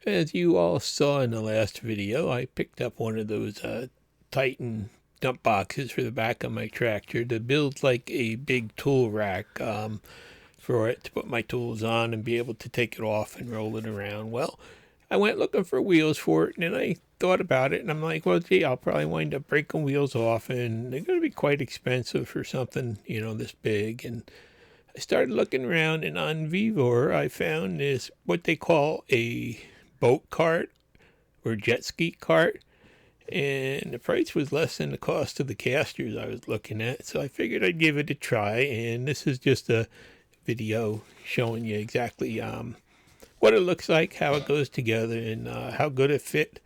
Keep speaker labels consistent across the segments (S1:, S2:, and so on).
S1: As you all saw in the last video, I picked up one of those Titan dump boxes for the back of my tractor to build like a big tool rack for it to put my tools on and be able to take it off and roll it around. Well, I went looking for wheels for it, and then I thought about it, and I'm like, well, gee, I'll probably wind up breaking wheels off, and they're going to be quite expensive for something, this big. And I started looking around, and on Vevor, I found this, what they call a boat cart or jet ski cart, and the price was less than the cost of the casters I was looking at, so I figured I'd give it a try. And this is just a video showing you exactly what it looks like, how it goes together, and how good it fit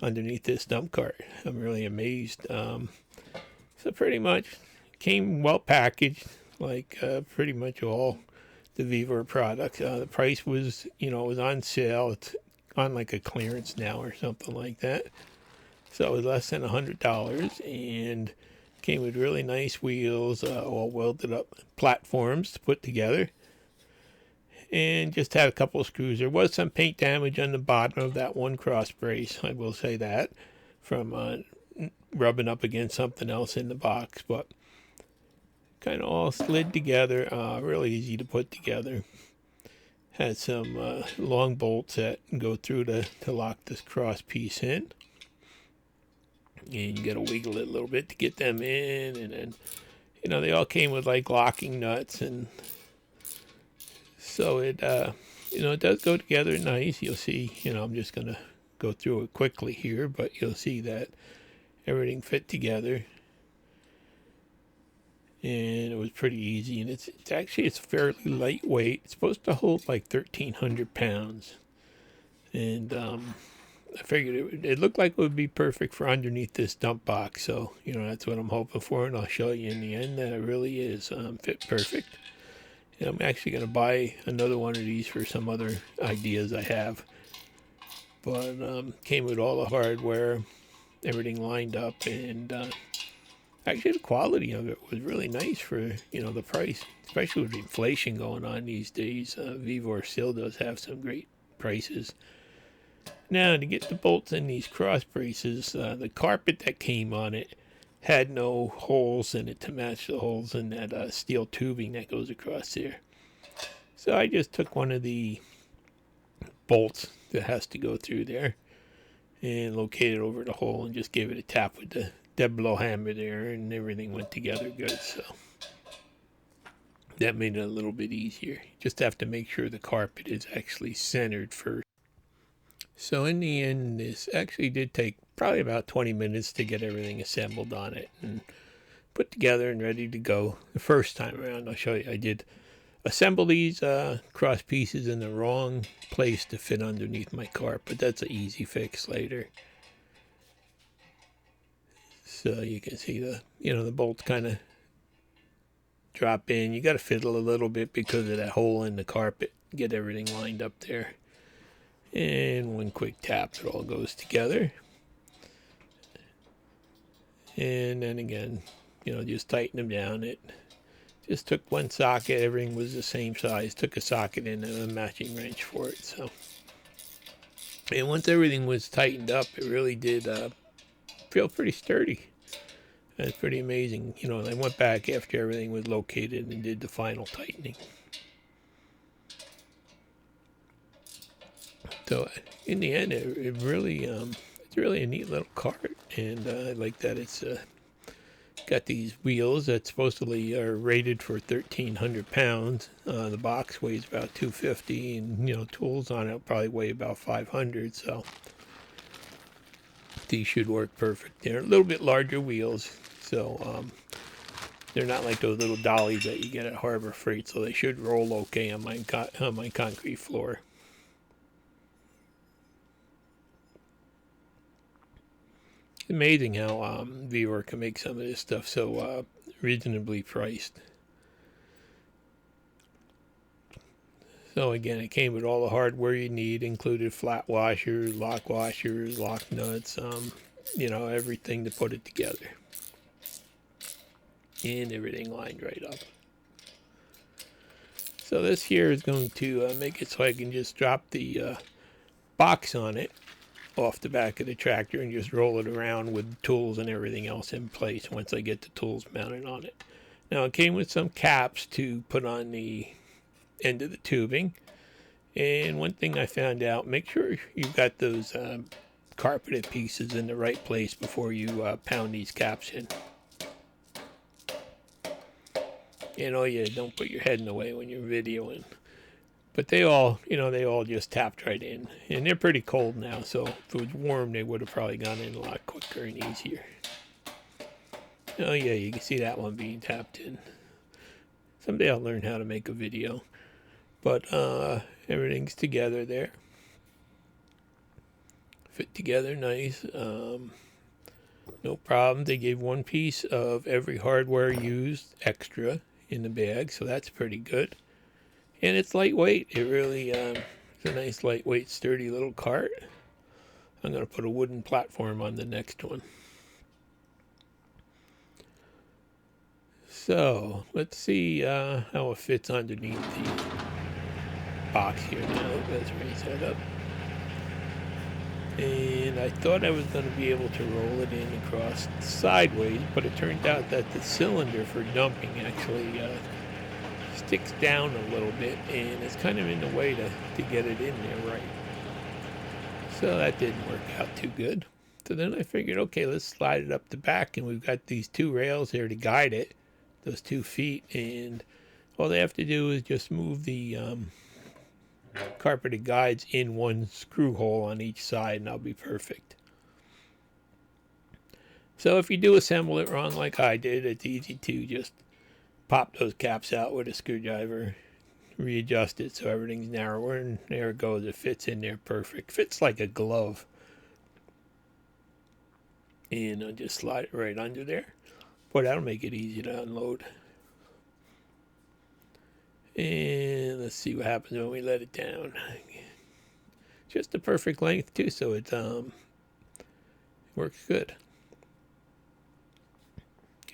S1: underneath this dump cart. I'm really amazed. So pretty much came well packaged, like pretty much all the Vevor products. The price was, it was on sale. It's on like a clearance now or something like that. So it was less than $100, and came with really nice wheels, all welded up platforms to put together. And just had a couple of screws. There was some paint damage on the bottom of that one cross brace, I will say that, from rubbing up against something else in the box, but kind of all slid together, really easy to put together. Had some long bolts that go through to lock this cross piece in. And you got to wiggle it a little bit to get them in, and then, they all came with like locking nuts, and so it, it does go together nice. You'll see, I'm just going to go through it quickly here, but you'll see that everything fit together. And it was pretty easy, and it's fairly lightweight. It's supposed to hold like 1,300 pounds. And I figured it looked like it would be perfect for underneath this dump box. So, that's what I'm hoping for, and I'll show you in the end that it really is fit perfect. And I'm actually going to buy another one of these for some other ideas I have. But came with all the hardware, everything lined up, and actually the quality of it was really nice for, the price, especially with inflation going on these days. Vevor still does have some great prices. Now, to get the bolts in these cross braces, the carpet that came on it had no holes in it to match the holes in that steel tubing that goes across there. So I just took one of the bolts that has to go through there and located over the hole and just gave it a tap with the dead blow hammer there, and everything went together good. So that made it a little bit easier. Just have to make sure the carpet is actually centered first. So in the end, this actually did take probably about 20 minutes to get everything assembled on it and put together and ready to go. The first time around, I'll show you, I did assemble these cross pieces in the wrong place to fit underneath my cart, but that's an easy fix later. So you can see the bolts kind of drop in. You got to fiddle a little bit because of that hole in the carpet. Get everything lined up there. And one quick tap, it all goes together. And then again, just tighten them down. It just took one socket. Everything was the same size. Took a socket and a matching wrench for it. So, and once everything was tightened up, it really did feel pretty sturdy. That's pretty amazing. I went back after everything was located and did the final tightening. So in the end, it really it's really a neat little cart, and I like that it's got these wheels that supposedly are rated for 1,300 pounds. The box weighs about 250, and tools on it will probably weigh about 500. So these should work perfect. They're a little bit larger wheels, so they're not like those little dollies that you get at Harbor Freight. So they should roll okay on my concrete floor. Amazing how Vevor can make some of this stuff so reasonably priced. So again, it came with all the hardware you need, included flat washers, lock nuts, everything to put it together. And everything lined right up. So this here is going to make it so I can just drop the box on it off the back of the tractor and just roll it around with tools and everything else in place once I get the tools mounted on it. Now it came with some caps to put on the end of the tubing. And one thing I found out, make sure you've got those carpeted pieces in the right place before you pound these caps in. You know, you don't put your head in the way when you're videoing. But they all, they all just tapped right in. And they're pretty cold now, so if it was warm, they would have probably gone in a lot quicker and easier. Oh yeah, you can see that one being tapped in. Someday I'll learn how to make a video. But everything's together there. Fit together nice. No problem. They gave one piece of every hardware used extra in the bag, so that's pretty good. And it's lightweight. It really it's a nice lightweight sturdy little cart. I'm going to put a wooden platform on the next one. So let's see how it fits underneath the box here now. Let's raise that up. And I thought I was going to be able to roll it in across sideways, but it turned out that the cylinder for dumping actually sticks down a little bit, and it's kind of in the way to get it in there right. So that didn't work out too good. So then I figured, okay, let's slide it up the back, and we've got these two rails here to guide it, those 2 feet, and all they have to do is just move the carpeted guides in one screw hole on each side, and I'll be perfect. So if you do assemble it wrong like I did, it's easy to just pop those caps out with a screwdriver, readjust it so everything's narrower, and there it goes. It fits in there perfect. Fits like a glove. And I'll just slide it right under there. Boy, that'll make it easy to unload. And let's see what happens when we let it down. Just the perfect length too, so it works good.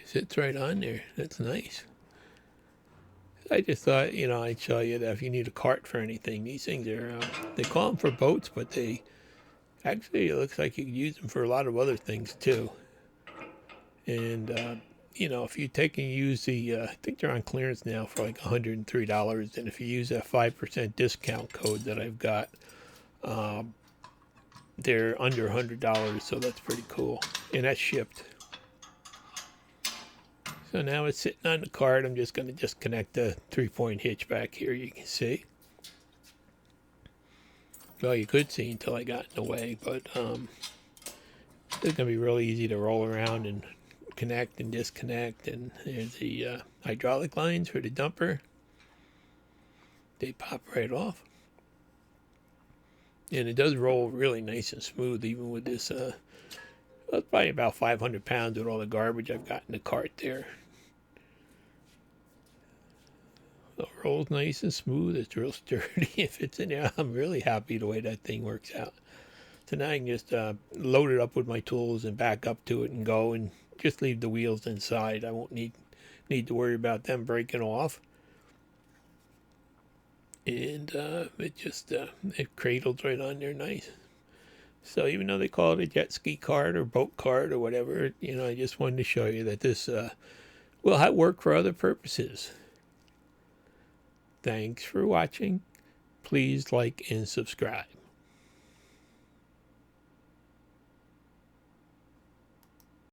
S1: It sits right on there. That's nice. I just thought, I'd show you that if you need a cart for anything, these things are, they call them for boats, but they actually, it looks like you could use them for a lot of other things too. And, if you take and use the, I think they're on clearance now for like $103. And if you use that 5% discount code that I've got, they're under $100. So that's pretty cool. And that's shipped. So now it's sitting on the cart. I'm just going to disconnect the 3-point hitch back here, you can see. Well, you could see until I got in the way, but it's going to be really easy to roll around and connect and disconnect. And there's the hydraulic lines for the dumper. They pop right off. And it does roll really nice and smooth, even with this, well, it's probably about 500 pounds with all the garbage I've got in the cart there. So it rolls nice and smooth. It's real sturdy. If it's in there, I'm really happy the way that thing works out. So now I can just load it up with my tools and back up to it and go and just leave the wheels inside. I won't need to worry about them breaking off. And it just it cradles right on there nice. So even though they call it a jet ski cart or boat cart or whatever, I just wanted to show you that this will work for other purposes. Thanks for watching. Please like and subscribe.